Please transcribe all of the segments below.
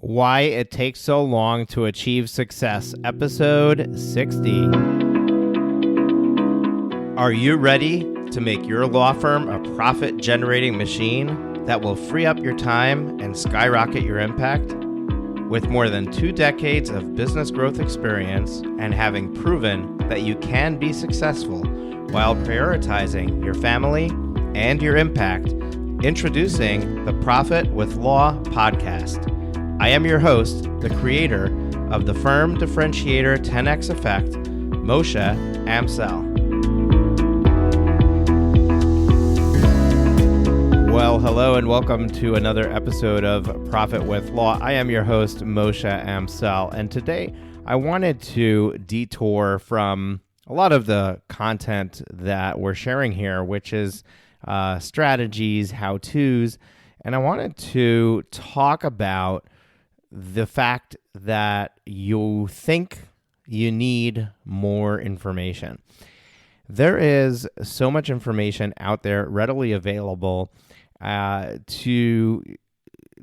Why It Takes So Long to Achieve Success, Episode 60. Are you ready to make your law firm a profit-generating machine that will free up your time and skyrocket your impact? With more than 2 decades of business growth experience and having proven that you can be successful while prioritizing your family and your impact, introducing the Profit with Law podcast. I am your host, the creator of the Firm Differentiator 10X Effect, Moshe Amsel. Well, hello and welcome to another episode of Profit with Law. I am your host, Moshe Amsel, and today I wanted to detour from a lot of the content that we're sharing here, which is strategies, how-tos, and I wanted to talk about the fact that you think you need more information. There is so much information out there readily available to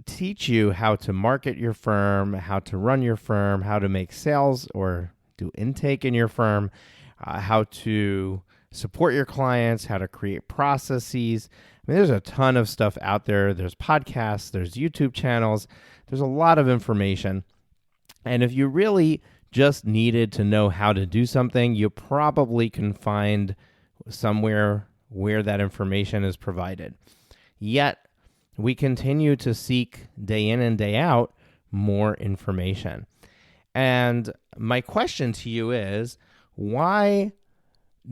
teach you how to market your firm, how to run your firm, how to make sales or do intake in your firm, how to support your clients, how to create processes. I mean, there's a ton of stuff out there. There's podcasts, there's YouTube channels. There's a lot of information. And if you really just needed to know how to do something, you probably can find somewhere where that information is provided. Yet, we continue to seek day in and day out more information. And my question to you is, why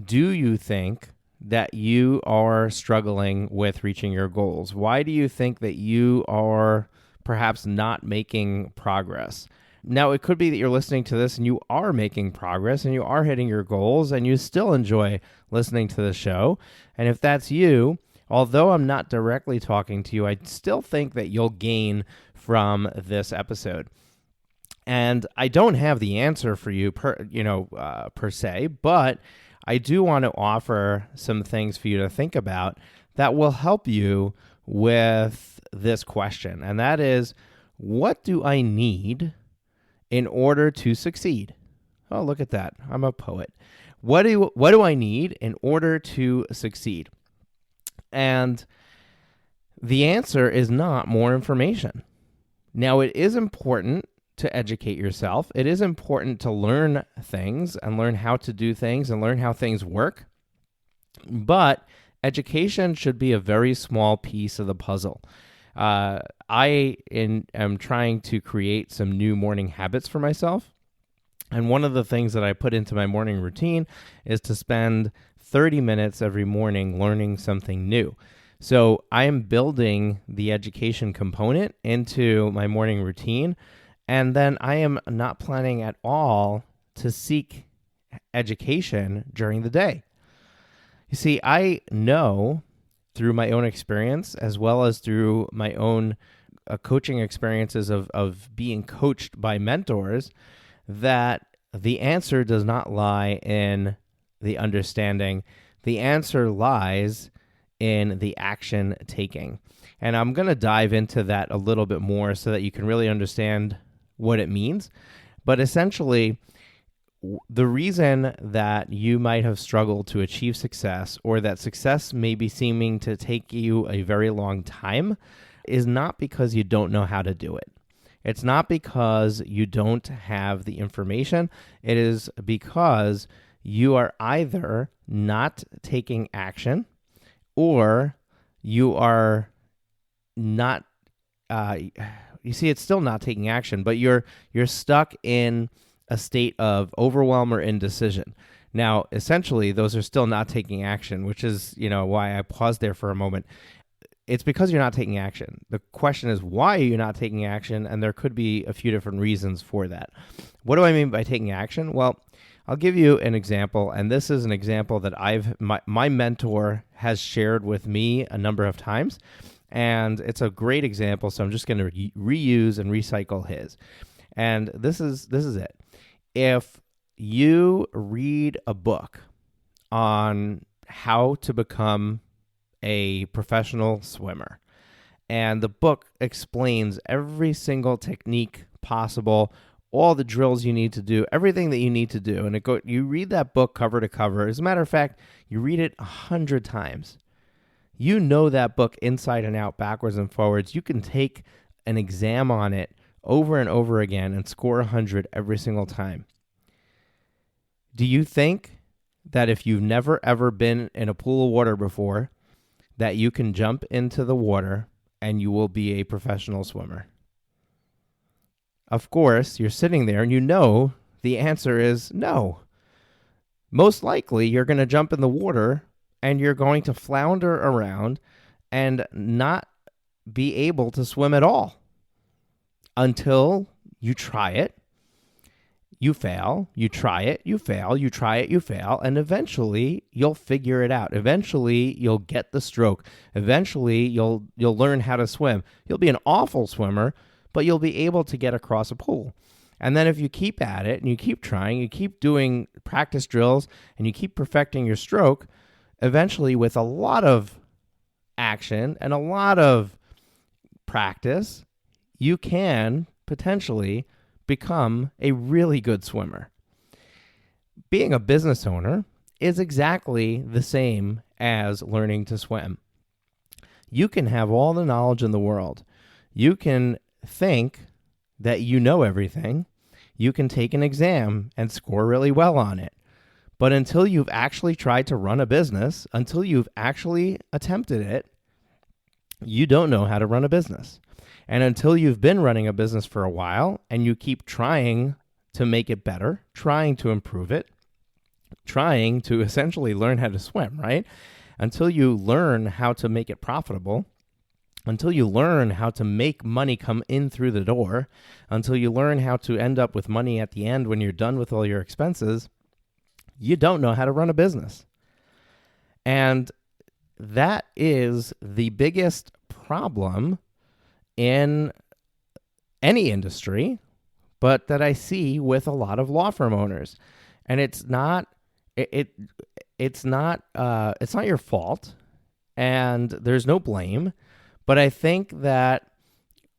do you think that you are struggling with reaching your goals? Why do you think that you are perhaps not making progress? Now, it could be that you're listening to this and you are making progress and you are hitting your goals and you still enjoy listening to the show. And if that's you, although I'm not directly talking to you, I still think that you'll gain from this episode. And I don't have the answer for you per se, but I do want to offer some things for you to think about that will help you with this question. And that is, what do I need in order to succeed? Oh, look at that. I'm a poet. What do I need in order to succeed? And the answer is not more information. Now, it is important to educate yourself. It is important to learn things and learn how to do things and learn how things work. But education should be a very small piece of the puzzle. I am trying to create some new morning habits for myself. And one of the things that I put into my morning routine is to spend 30 minutes every morning learning something new. So I am building the education component into my morning routine. And then I am not planning at all to seek education during the day. You see, I know through my own experience, as well as through my own coaching experiences of being coached by mentors, that the answer does not lie in the understanding. The answer lies in the action taking. And I'm going to dive into that a little bit more so that you can really understand what it means. But essentially, the reason that you might have struggled to achieve success, or that success may be seeming to take you a very long time, is not because you don't know how to do it. It's not because you don't have the information. It is because you are either not taking action, or you are not, you see, it's still not taking action, but you're stuck in a state of overwhelm or indecision. Now, essentially, those are still not taking action, which is, why I paused there for a moment. It's because you're not taking action. The question is, why are you not taking action? And there could be a few different reasons for that. What do I mean by taking action? Well, I'll give you an example, and this is an example that my mentor has shared with me a number of times, and it's a great example, so I'm just going to reuse and recycle his. And this is it. If you read a book on how to become a professional swimmer, And the book explains every single technique possible, all the drills you need to do, everything that you need to do. And you read that book cover to cover. As a matter of fact, you read it 100 times. You know that book inside and out, backwards and forwards. You can take an exam on it over and over again and score 100 every single time. Do you think that if you've never ever been in a pool of water before, that you can jump into the water and you will be a professional swimmer? Of course, you're sitting there and you know the answer is no. Most likely, you're going to jump in the water and you're going to flounder around and not be able to swim at all until you try it. You fail, you try it, you fail, you try it, you fail, and eventually you'll figure it out. Eventually you'll get the stroke. Eventually you'll learn how to swim. You'll be an awful swimmer, but you'll be able to get across a pool. And then if you keep at it and you keep trying, you keep doing practice drills and you keep perfecting your stroke, eventually with a lot of action and a lot of practice, you can potentially become a really good swimmer. Being a business owner is exactly the same as learning to swim. You can have all the knowledge in the world. You can think that you know everything. You can take an exam and score really well on it. But until you've actually tried to run a business, until you've actually attempted it, you don't know how to run a business. And until you've been running a business for a while and you keep trying to make it better, trying to improve it, trying to essentially learn how to swim, right? Until you learn how to make it profitable, until you learn how to make money come in through the door, until you learn how to end up with money at the end when you're done with all your expenses, you don't know how to run a business. And that is the biggest problem in any industry, but that I see with a lot of law firm owners. And it's not your fault, and there's no blame, but I think that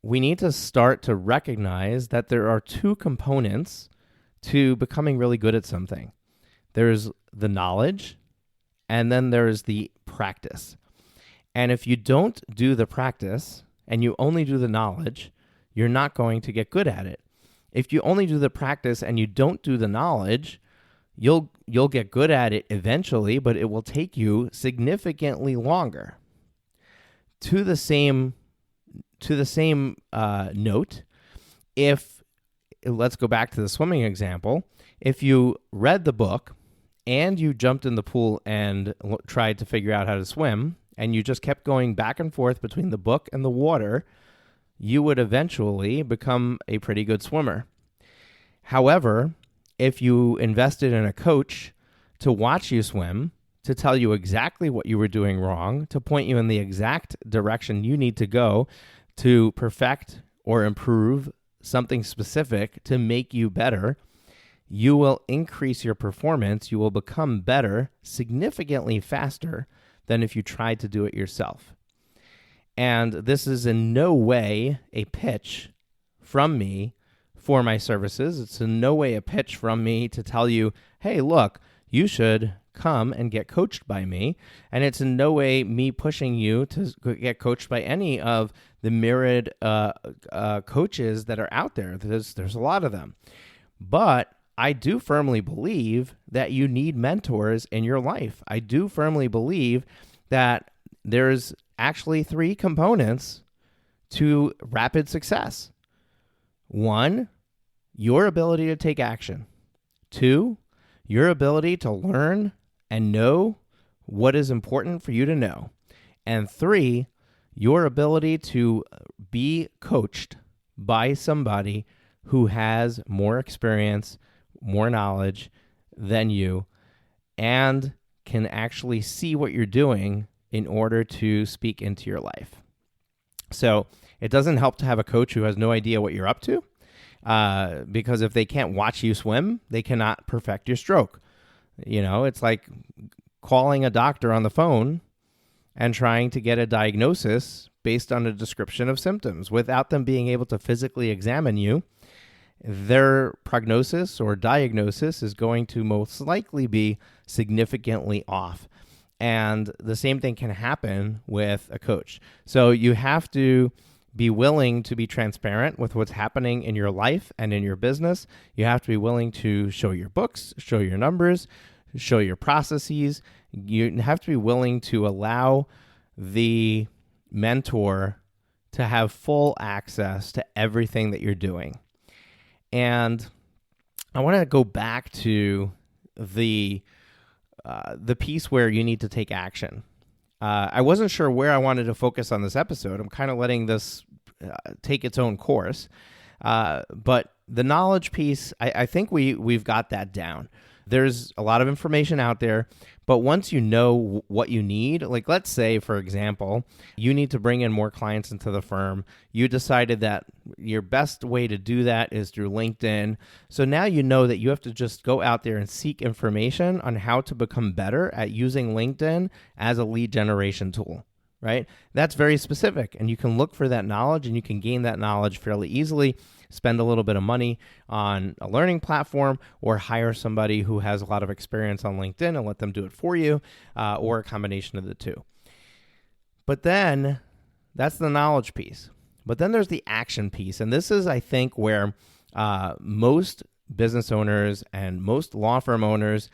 we need to start to recognize that there are two components to becoming really good at something. There's the knowledge, and then there's the practice. And if you don't do the practice and you only do the knowledge, you're not going to get good at it. If you only do the practice and you don't do the knowledge, you'll get good at it eventually, but it will take you significantly longer. To the same note, let's go back to the swimming example. If you read the book and you jumped in the pool and tried to figure out how to swim, and you just kept going back and forth between the book and the water, you would eventually become a pretty good swimmer. However, if you invested in a coach to watch you swim, to tell you exactly what you were doing wrong, to point you in the exact direction you need to go to perfect or improve something specific to make you better, you will increase your performance. You will become better significantly faster than if you tried to do it yourself. And this is in no way a pitch from me for my services. It's in no way a pitch from me to tell you, hey, look, you should come and get coached by me. And it's in no way me pushing you to get coached by any of the myriad coaches that are out there. There's a lot of them. But I do firmly believe that you need mentors in your life. I do firmly believe that there's actually three components to rapid success. 1, your ability to take action. 2, your ability to learn and know what is important for you to know. And 3, your ability to be coached by somebody who has more experience, more knowledge than you, and can actually see what you're doing in order to speak into your life. So it doesn't help to have a coach who has no idea what you're up to, because if they can't watch you swim, they cannot perfect your stroke. You know, it's like calling a doctor on the phone and trying to get a diagnosis based on a description of symptoms. Without them being able to physically examine you, their prognosis or diagnosis is going to most likely be significantly off. And the same thing can happen with a coach. So you have to be willing to be transparent with what's happening in your life and in your business. You have to be willing to show your books, show your numbers, show your processes. You have to be willing to allow the mentor to have full access to everything that you're doing. And I want to go back to the piece where you need to take action. I wasn't sure where I wanted to focus on this episode. I'm kind of letting this take its own course. But the knowledge piece, I think we've got that down. There's a lot of information out there, but once you know what you need, like let's say, for example, you need to bring in more clients into the firm. You decided that your best way to do that is through LinkedIn. So now you know that you have to just go out there and seek information on how to become better at using LinkedIn as a lead generation tool, right? That's very specific, and you can look for that knowledge and you can gain that knowledge fairly easily. Spend a little bit of money on a learning platform or hire somebody who has a lot of experience on LinkedIn and let them do it for you, or a combination of the two. But then that's the knowledge piece. But then there's the action piece. And this is, I think, where most business owners and most law firm owners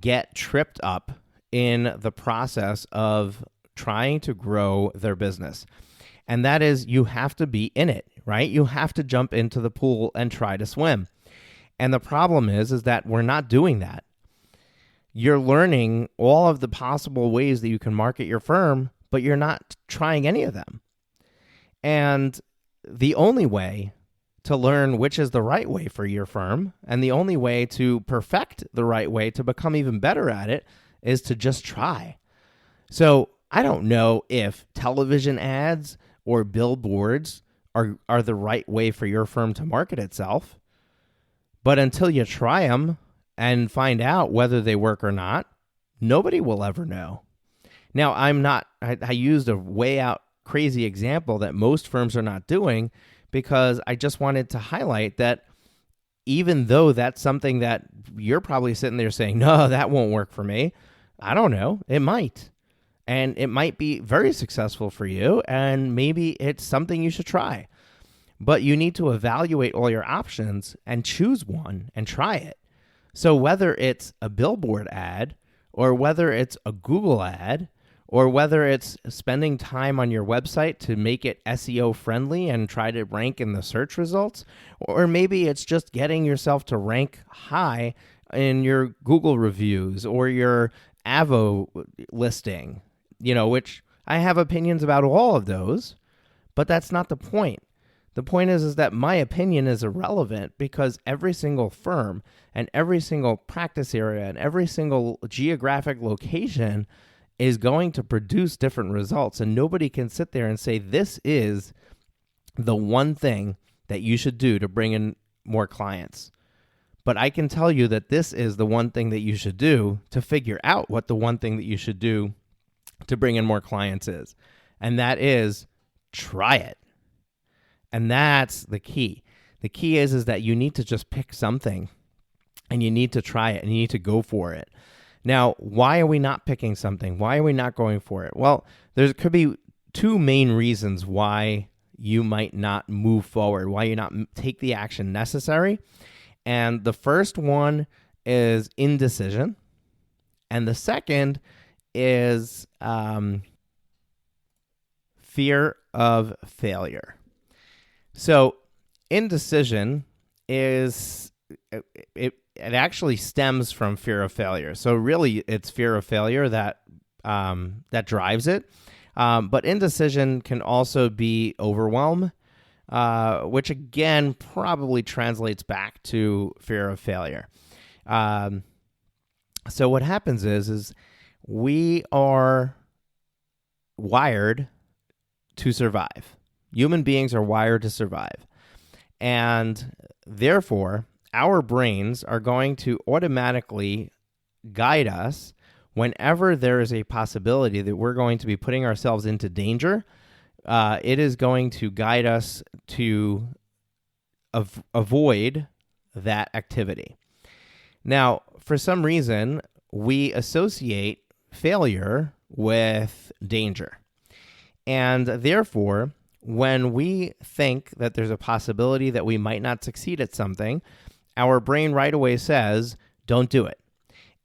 get tripped up in the process of trying to grow their business. And that is, you have to be in it, right? You have to jump into the pool and try to swim. And the problem is that we're not doing that. You're learning all of the possible ways that you can market your firm, but you're not trying any of them. And the only way to learn which is the right way for your firm, and the only way to perfect the right way to become even better at it, is to just try. So I don't know if television ads or billboards are the right way for your firm to market itself. But until you try them and find out whether they work or not, nobody will ever know. Now, I used a way out crazy example that most firms are not doing because I just wanted to highlight that even though that's something that you're probably sitting there saying, no, that won't work for me. I don't know. It might. And it might be very successful for you, and maybe it's something you should try. But you need to evaluate all your options and choose one and try it. So whether it's a billboard ad, or whether it's a Google ad, or whether it's spending time on your website to make it SEO friendly and try to rank in the search results, or maybe it's just getting yourself to rank high in your Google reviews or your Avo listing, which I have opinions about all of those, but that's not the point. The point is that my opinion is irrelevant because every single firm and every single practice area and every single geographic location is going to produce different results. And nobody can sit there and say, this is the one thing that you should do to bring in more clients. But I can tell you that this is the one thing that you should do to figure out what the one thing that you should do to bring in more clients is. And that is try it. And that's the key. The key is that you need to just pick something and you need to try it and you need to go for it. Now, why are we not picking something? Why are we not going for it? Well, there could be two main reasons why you might not move forward, why you not take the action necessary. And the first one is indecision. And the second is fear of failure. So indecision is, it actually stems from fear of failure. So really it's fear of failure that drives it. But indecision can also be overwhelm, which again probably translates back to fear of failure. So what happens is we are wired to survive. Human beings are wired to survive. And therefore, our brains are going to automatically guide us whenever there is a possibility that we're going to be putting ourselves into danger. it is going to guide us to avoid that activity. Now, for some reason, we associate failure with danger. And therefore, when we think that there's a possibility that we might not succeed at something, our brain right away says, don't do it.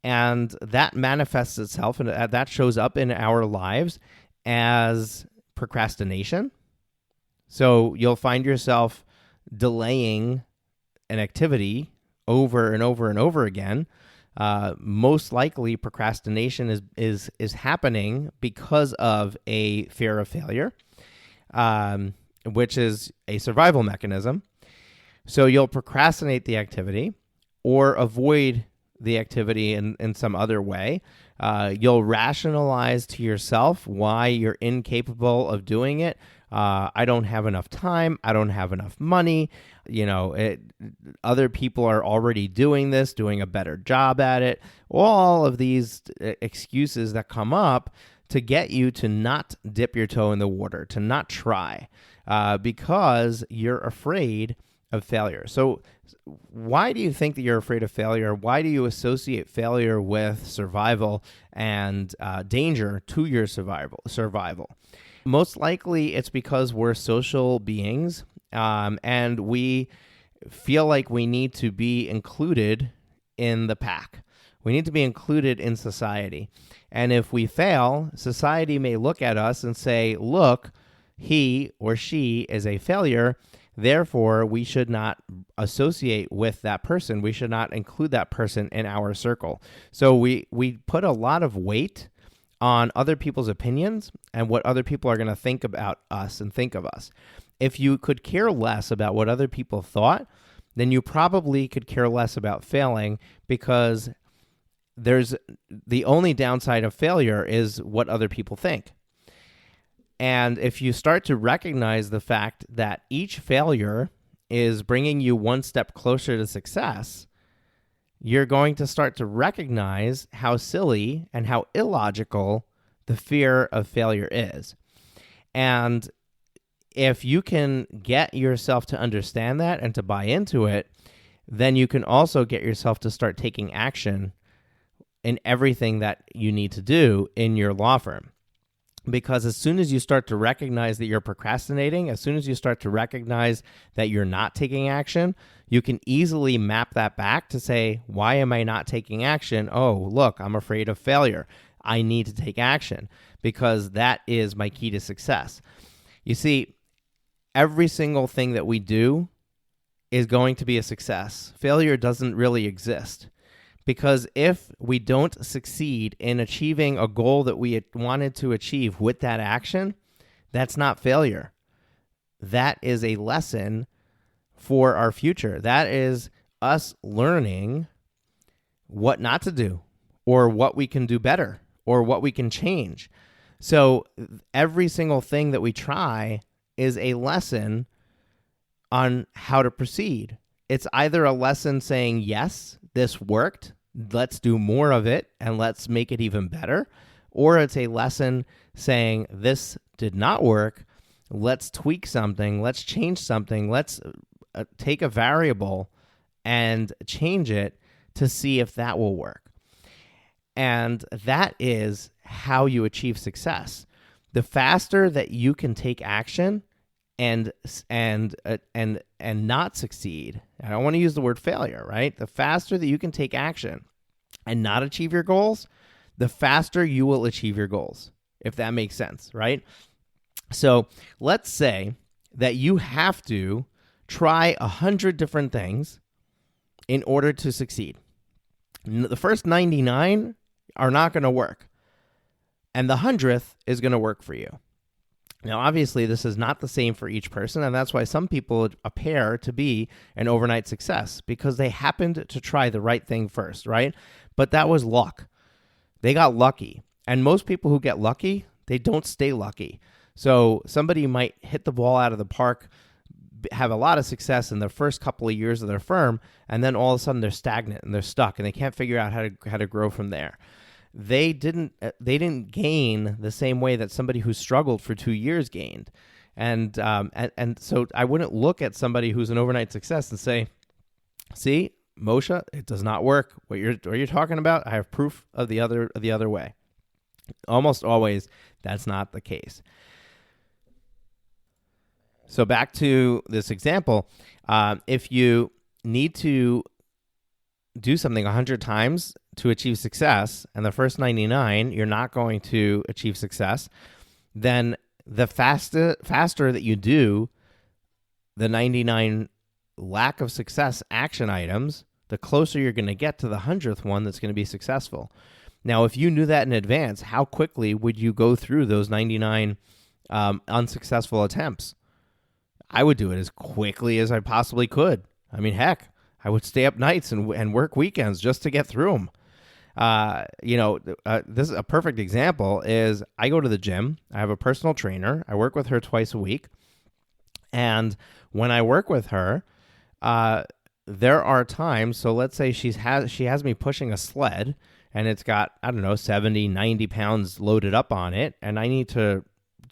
And that manifests itself and that shows up in our lives as procrastination. So you'll find yourself delaying an activity over and over and over again. Most likely, procrastination is happening because of a fear of failure, which is a survival mechanism. So you'll procrastinate the activity or avoid the activity in some other way. You'll rationalize to yourself why you're incapable of doing it. I don't have enough time. I don't have enough money. Other people are already doing this, doing a better job at it. All of these excuses that come up to get you to not dip your toe in the water, to not try, because you're afraid of failure. So why do you think that you're afraid of failure? Why do you associate failure with survival and danger to your survival? Most likely it's because we're social beings, and we feel like we need to be included in the pack. We need to be included in society. And if we fail, society may look at us and say, look, he or she is a failure. Therefore, we should not associate with that person. We should not include that person in our circle. So we put a lot of weight on other people's opinions and what other people are going to think about us and think of us. If you could care less about what other people thought, then you probably could care less about failing, because there's the only downside of failure is what other people think. And if you start to recognize the fact that each failure is bringing you one step closer to success, you're going to start to recognize how silly and how illogical the fear of failure is. And if you can get yourself to understand that and to buy into it, then you can also get yourself to start taking action in everything that you need to do in your law firm. Because as soon as you start to recognize that you're procrastinating, as soon as you start to recognize that you're not taking action, you can easily map that back to say, why am I not taking action? Oh, look, I'm afraid of failure. I need to take action because that is my key to success. You see, every single thing that we do is going to be a success. Failure doesn't really exist. Because if we don't succeed in achieving a goal that we had wanted to achieve with that action, that's not failure. That is a lesson for our future. That is us learning what not to do, or what we can do better, or what we can change. So every single thing that we try is a lesson on how to proceed. It's either a lesson saying, yes, this worked, let's do more of it and let's make it even better. Or it's a lesson saying, this did not work, let's tweak something, let's change something, let's take a variable and change it to see if that will work. And that is how you achieve success. The faster that you can take action and not succeed, I don't want to use the word failure, right? The faster that you can take action and not achieve your goals, the faster you will achieve your goals, if that makes sense, right? So let's say that you have to try 100 different things in order to succeed. The first 99 are not going to work, and the 100th is going to work for you. Now, obviously, this is not the same for each person, and that's why some people appear to be an overnight success, because they happened to try the right thing first, right? But that was luck. They got lucky. And most people who get lucky, they don't stay lucky. So somebody might hit the ball out of the park, have a lot of success in the first couple of years of their firm, and then all of a sudden they're stagnant and they're stuck and they can't figure out how to grow from there. they didn't gain the same way that somebody who struggled for 2 years gained. And so I wouldn't look at somebody who's an overnight success and say, see, Moshe, it does not work. What you're talking about, I have proof of the other way. Almost always, that's not the case. So back to this example, if you need to do something 100 times to achieve success, and the first 99 you're not going to achieve success, then the faster that you do the 99 lack of success action items, the closer you're going to get to the 100th one that's going to be successful. Now, if you knew that in advance, how quickly would you go through those 99 unsuccessful attempts? I would do it as quickly as I possibly could. I mean, heck, I would stay up nights and work weekends just to get through them. This is a perfect example is I go to the gym. I have a personal trainer. I work with her twice a week. And when I work with her, there are times, so let's say she has me pushing a sled and it's got, 70, 90 pounds loaded up on it. And I need to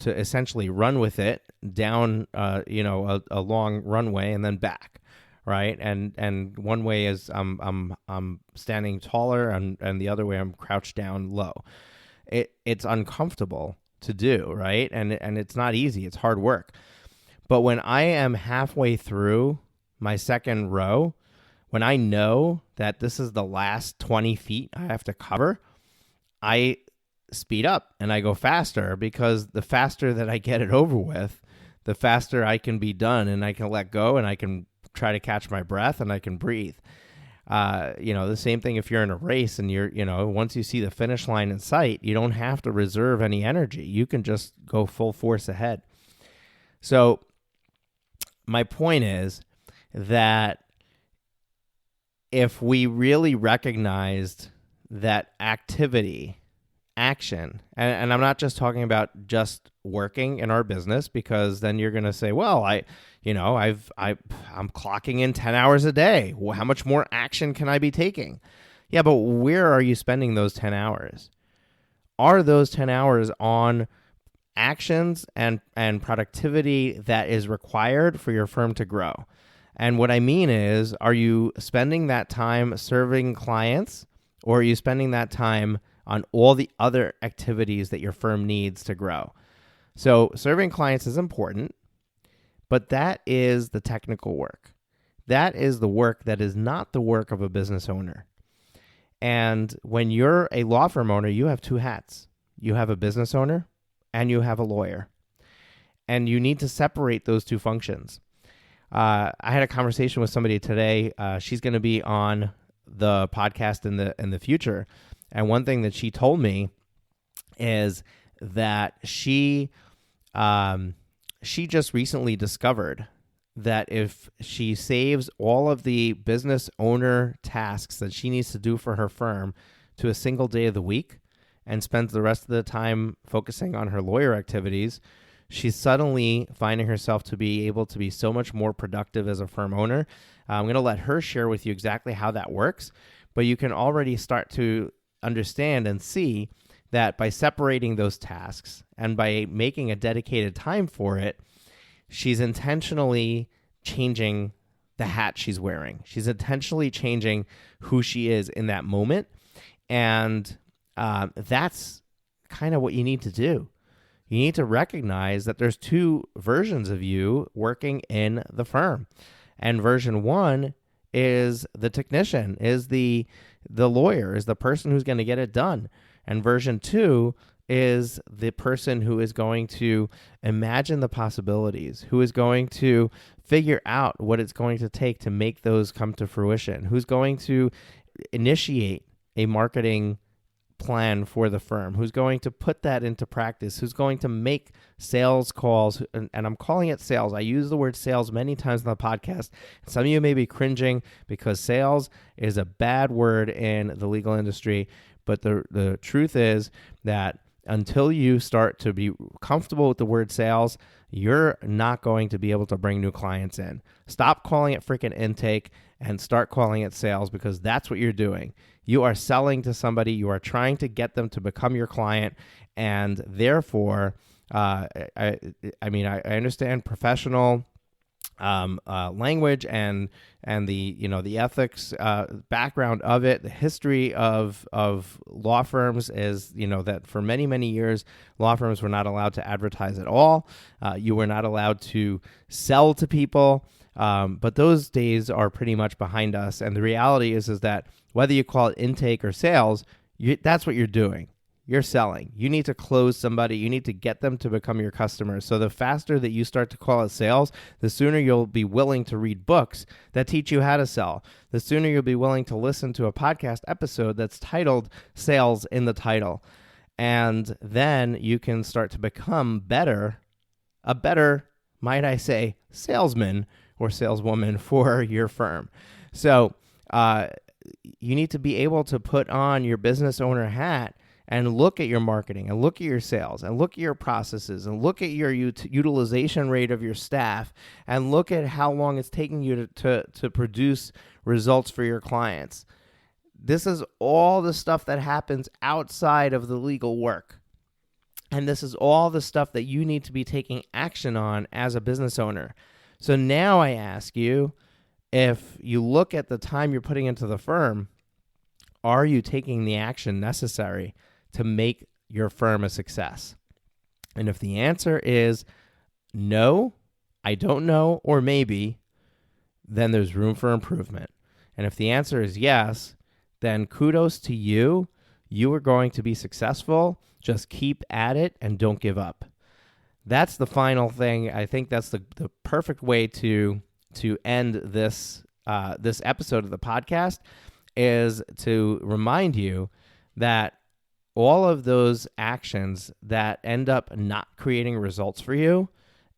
essentially run with it down, a long runway and then back. Right. And one way is I'm standing taller and the other way I'm crouched down low. It's uncomfortable to do. Right. And it's not easy. It's hard work. But when I am halfway through my second row, when I know that this is the last 20 feet I have to cover, I speed up and I go faster, because the faster that I get it over with, the faster I can be done and I can let go and I can try to catch my breath and I can breathe. The same thing if you're in a race and once you see the finish line in sight, you don't have to reserve any energy. You can just go full force ahead. So my point is that if we really recognized that action, and I'm not just talking about just working in our business, because then you're going to say, well, I'm clocking in 10 hours a day. Well, how much more action can I be taking? Yeah, but where are you spending those 10 hours? Are those 10 hours on actions and productivity that is required for your firm to grow? And what I mean is, are you spending that time serving clients, or are you spending that time on all the other activities that your firm needs to grow? So serving clients is important, but that is the technical work. That is the work that is not the work of a business owner. And when you're a law firm owner, you have two hats. You have a business owner and you have a lawyer. And you need to separate those two functions. I had a conversation with somebody today. She's going to be on the podcast in the future. And one thing that she told me is that she just recently discovered that if she saves all of the business owner tasks that she needs to do for her firm to a single day of the week and spends the rest of the time focusing on her lawyer activities, she's suddenly finding herself to be able to be so much more productive as a firm owner. I'm going to let her share with you exactly how that works, but you can already start to understand and see that by separating those tasks and by making a dedicated time for it, she's intentionally changing the hat she's wearing. She's intentionally changing who she is in that moment. And that's kind of what you need to do. You need to recognize that there's two versions of you working in the firm. And version one is the technician, is the lawyer, is the person who's going to get it done. And version two is the person who is going to imagine the possibilities, who is going to figure out what it's going to take to make those come to fruition, who's going to initiate a marketing plan for the firm, who's going to put that into practice, who's going to make sales calls. And I'm calling it sales. I use the word sales many times on the podcast. Some of you may be cringing because sales is a bad word in the legal industry. But the truth is that until you start to be comfortable with the word sales, you're not going to be able to bring new clients in. Stop calling it freaking intake and start calling it sales, because that's what you're doing. You are selling to somebody. You are trying to get them to become your client, and therefore, I understand professional language and the ethics background of it. The history of law firms is that for many years law firms were not allowed to advertise at all. You were not allowed to sell to people. But those days are pretty much behind us. And the reality is that whether you call it intake or sales, that's what you're doing. You're selling. You need to close somebody. You need to get them to become your customers. So the faster that you start to call it sales, the sooner you'll be willing to read books that teach you how to sell. The sooner you'll be willing to listen to a podcast episode that's titled Sales in the title. And then you can start to become a better, might I say, salesman or saleswoman for your firm. So you need to be able to put on your business owner hat and look at your marketing and look at your sales and look at your processes and look at your utilization rate of your staff and look at how long it's taking you to produce results for your clients. This is all the stuff that happens outside of the legal work. And this is all the stuff that you need to be taking action on as a business owner. So now I ask you, if you look at the time you're putting into the firm, are you taking the action necessary to make your firm a success? And if the answer is no, I don't know, or maybe, then there's room for improvement. And if the answer is yes, then kudos to you. You are going to be successful. Just keep at it and don't give up. That's the final thing. I think that's the perfect way to end this episode of the podcast, is to remind you that all of those actions that end up not creating results for you,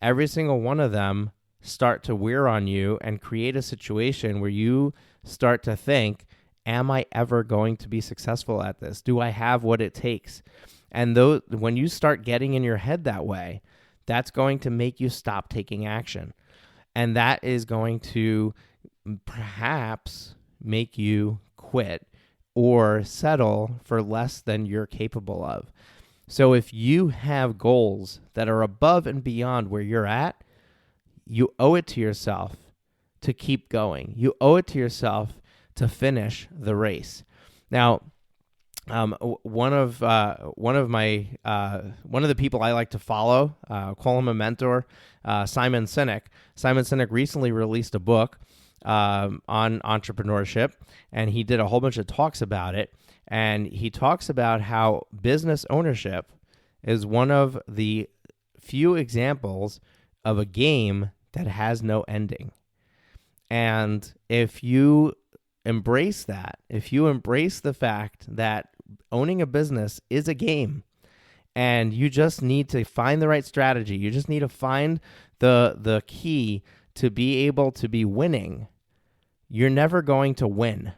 every single one of them start to wear on you and create a situation where you start to think, am I ever going to be successful at this? Do I have what it takes? And when you start getting in your head that way, that's going to make you stop taking action. And that is going to perhaps make you quit or settle for less than you're capable of. So if you have goals that are above and beyond where you're at, you owe it to yourself to keep going. You owe it to yourself to finish the race. Now, one of the people I like to follow, call him a mentor, Simon Sinek. Simon Sinek recently released a book on entrepreneurship, and he did a whole bunch of talks about it. And he talks about how business ownership is one of the few examples of a game that has no ending. And if you embrace that, if you embrace the fact that owning a business is a game, and you just need to find the right strategy, you just need to find the key to be able to be winning, you're never going to win,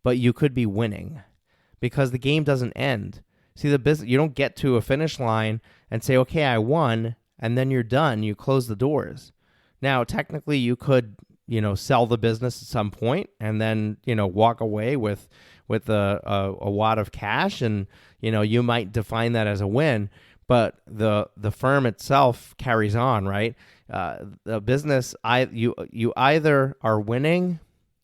but you could be winning, because the game doesn't end. See, the business, you don't get to a finish line and say, okay, I won, and then you're done. You close the doors. Now, technically, you could, sell the business at some point and then, walk away with a wad of cash, and, you might define that as a win, but the firm itself carries on, right? The business, you either are winning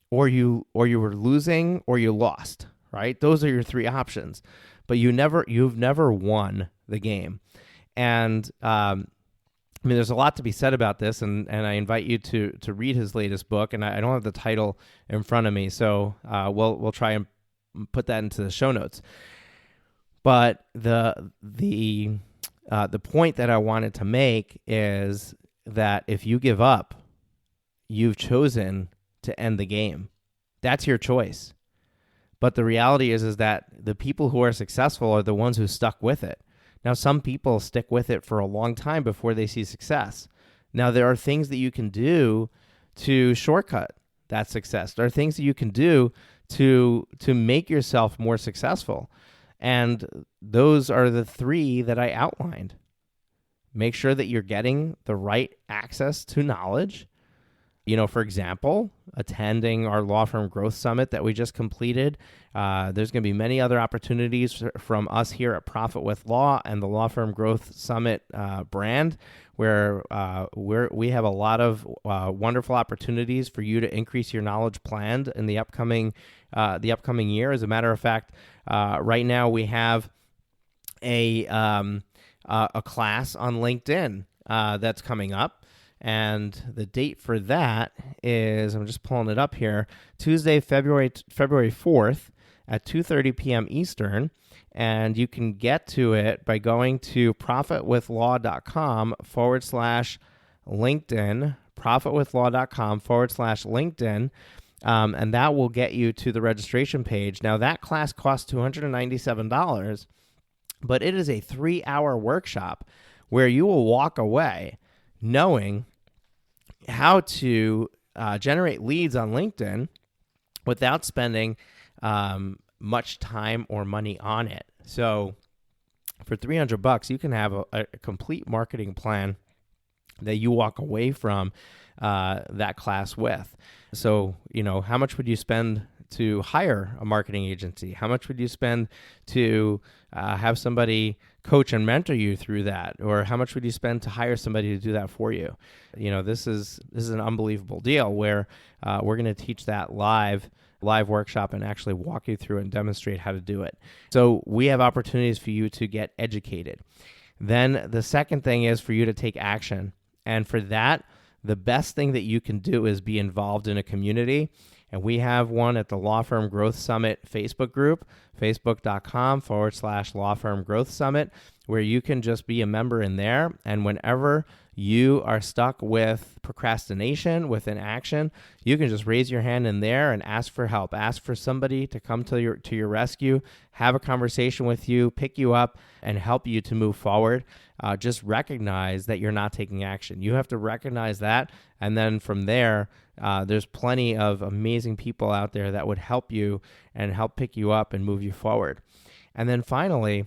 or you were losing or you lost, right? Those are your three options, but you've never won the game. And, there's a lot to be said about this, and I invite you to read his latest book. And I don't have the title in front of me, so we'll try and put that into the show notes. But the point that I wanted to make is that if you give up, you've chosen to end the game. That's your choice. But the reality is that the people who are successful are the ones who stuck with it. Now, some people stick with it for a long time before they see success. Now, there are things that you can do to shortcut that success. There are things that you can do to make yourself more successful. And those are the three that I outlined. Make sure that you're getting the right access to knowledge. For example, attending our Law Firm Growth Summit that we just completed. There's going to be many other opportunities from us here at Profit with Law and the Law Firm Growth Summit brand, where we have a lot of wonderful opportunities for you to increase your knowledge planned in the upcoming year. As a matter of fact, right now we have a class on LinkedIn that's coming up. And the date for that is, I'm just pulling it up here, Tuesday, February 4th at 2:30 p.m. Eastern. And you can get to it by going to profitwithlaw.com/LinkedIn, profitwithlaw.com/LinkedIn. And that will get you to the registration page. Now, that class costs $297, but it is a 3-hour workshop where you will walk away knowing how to generate leads on LinkedIn without spending much time or money on it. So for $300, you can have a complete marketing plan that you walk away from that class with. So, how much would you spend to hire a marketing agency? How much would you spend to have somebody coach and mentor you through that? Or how much would you spend to hire somebody to do that for you? This is an unbelievable deal where we're going to teach that live workshop and actually walk you through and demonstrate how to do it. So we have opportunities for you to get educated. Then the second thing is for you to take action. And for that, the best thing that you can do is be involved in a community. And we have one at the Law Firm Growth Summit Facebook group, facebook.com/Law Firm Growth Summit, where you can just be a member in there. And whenever you are stuck with procrastination, with inaction, you can just raise your hand in there and ask for help. Ask for somebody to come to your rescue, have a conversation with you, pick you up, and help you to move forward. Just recognize that you're not taking action. You have to recognize that, and then from there, there's plenty of amazing people out there that would help you and help pick you up and move you forward. And then finally,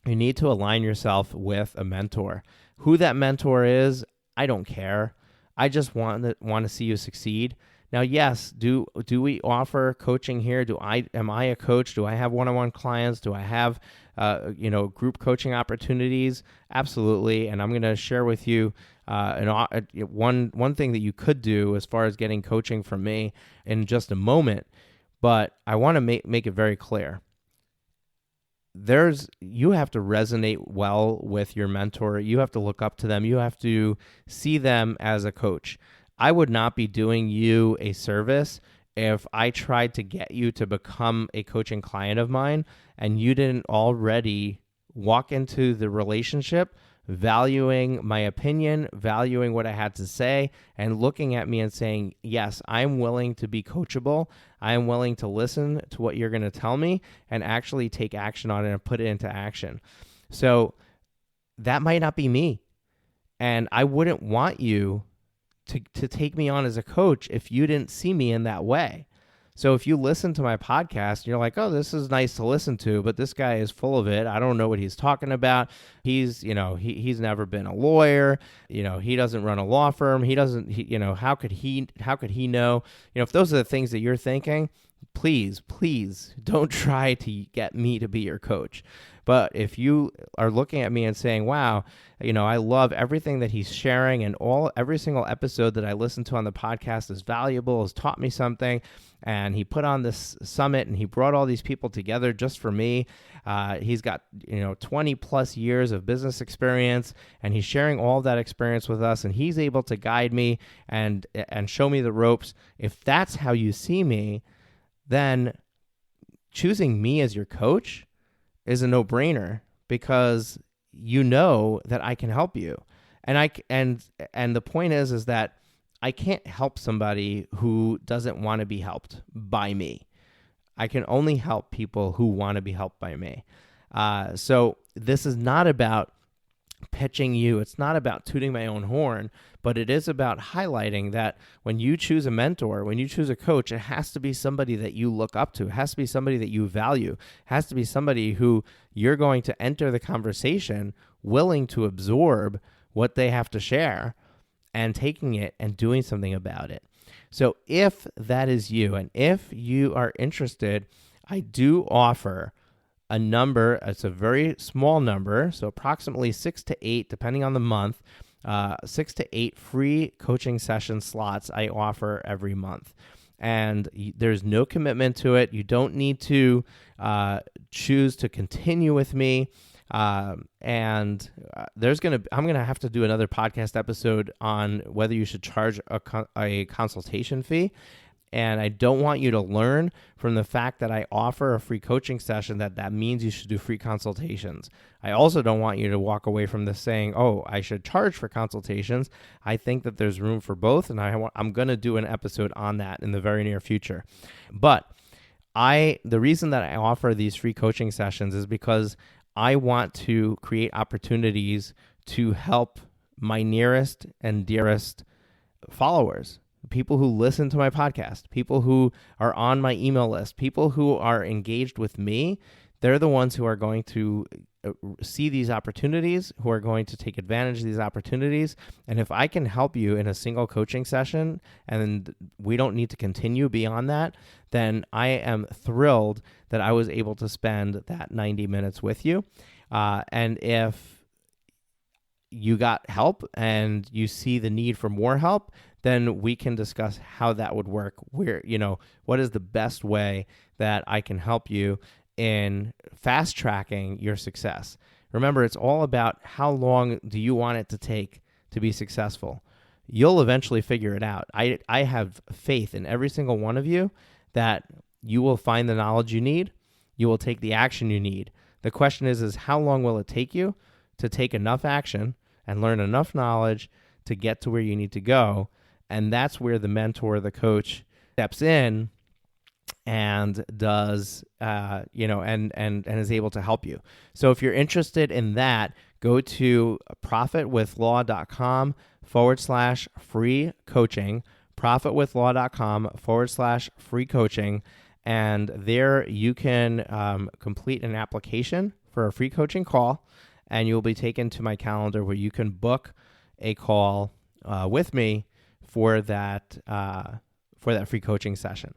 you need to align yourself with a mentor. Who that mentor is, I don't care. I just want to see you succeed. Now, yes, do we offer coaching here? Am I a coach? Do I have one-on-one clients? Do I have group coaching opportunities? Absolutely. And I'm going to share with you one thing that you could do as far as getting coaching from me in just a moment. But I want to make it very clear. You have to resonate well with your mentor. You have to look up to them. You have to see them as a coach. I would not be doing you a service if I tried to get you to become a coaching client of mine and you didn't already walk into the relationship valuing my opinion, valuing what I had to say, and looking at me and saying, yes, I'm willing to be coachable. I am willing to listen to what you're going to tell me and actually take action on it and put it into action. So that might not be me. And I wouldn't want you to take me on as a coach if you didn't see me in that way. So if you listen to my podcast and you're like, oh, this is nice to listen to, but this guy is full of it. I don't know what he's talking about. He's never been a lawyer. He doesn't run a law firm. How could he know? If those are the things that you're thinking, please don't try to get me to be your coach. But if you are looking at me and saying, wow, I love everything that he's sharing and every single episode that I listen to on the podcast is valuable, has taught me something, and he put on this summit and he brought all these people together just for me. He's got 20 plus years of business experience, and he's sharing all that experience with us, and he's able to guide me and show me the ropes. If that's how you see me, then choosing me as your coach is a no-brainer, because you know that I can help you. And the point is that I can't help somebody who doesn't want to be helped by me. I can only help people who want to be helped by me. So this is not about pitching you. It's not about tooting my own horn, but it is about highlighting that when you choose a mentor, when you choose a coach, it has to be somebody that you look up to. It has to be somebody that you value. It has to be somebody who you're going to enter the conversation willing to absorb what they have to share and taking it and doing something about it. So if that is you, and if you are interested, I do offer a number. It's a very small number, so approximately 6 to 8, depending on the month, 6 to 8 free coaching session slots I offer every month. And there's no commitment to it. You don't need to choose to continue with me. I'm gonna have to do another podcast episode on whether you should charge a consultation fee. And I don't want you to learn from the fact that I offer a free coaching session that means you should do free consultations. I also don't want you to walk away from this saying, oh, I should charge for consultations. I think that there's room for both, and I'm going to do an episode on that in the very near future. But the reason that I offer these free coaching sessions is because I want to create opportunities to help my nearest and dearest followers, people who listen to my podcast, people who are on my email list, people who are engaged with me. They're the ones who are going to see these opportunities, who are going to take advantage of these opportunities. And if I can help you in a single coaching session and we don't need to continue beyond that, then I am thrilled that I was able to spend that 90 minutes with you. And if you got help and you see the need for more help, then we can discuss how that would work. What is the best way that I can help you in fast tracking your success? Remember, it's all about how long do you want it to take to be successful. You'll eventually figure it out. I have faith in every single one of you that you will find the knowledge you need. You will take the action you need. The question is how long will it take you to take enough action and learn enough knowledge to get to where you need to go? And that's where the mentor, the coach, steps in and does, and is able to help you. So if you're interested in that, go to profitwithlaw.com/free coaching, profitwithlaw.com/free coaching. And there you can complete an application for a free coaching call, and you'll be taken to my calendar where you can book a call with me for that free coaching session.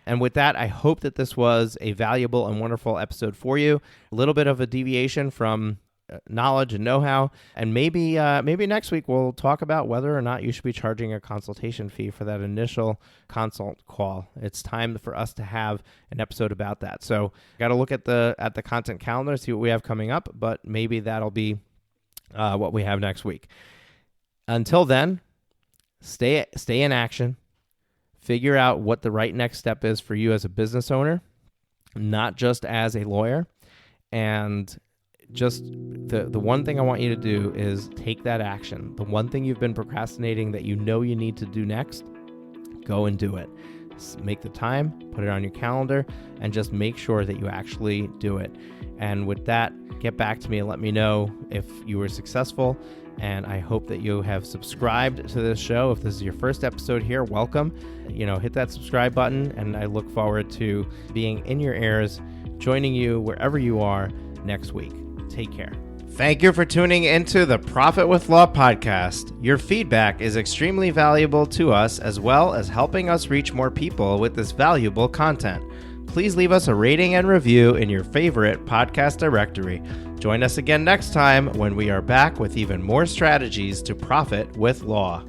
And with that, I hope that this was a valuable and wonderful episode for you. A little bit of a deviation from knowledge and know-how, and maybe next week we'll talk about whether or not you should be charging a consultation fee for that initial consult call. It's time for us to have an episode about that. So got to look at the content calendar, see what we have coming up, but maybe that'll be what we have next week. Until then, stay in action. Figure out what the right next step is for you as a business owner, not just as a lawyer. And just the one thing I want you to do is take that action. The one thing you've been procrastinating that you know you need to do next, go and do it. Make the time, put it on your calendar, and just make sure that you actually do it. And with that, get back to me and let me know if you were successful. And I hope that you have subscribed to this show. If this is your first episode here, welcome. Hit that subscribe button, and I look forward to being in your ears, joining you wherever you are next week. Take care. Thank you for tuning into the Profit with Law podcast. Your feedback is extremely valuable to us, as well as helping us reach more people with this valuable content. Please leave us a rating and review in your favorite podcast directory. Join us again next time when we are back with even more strategies to profit with law.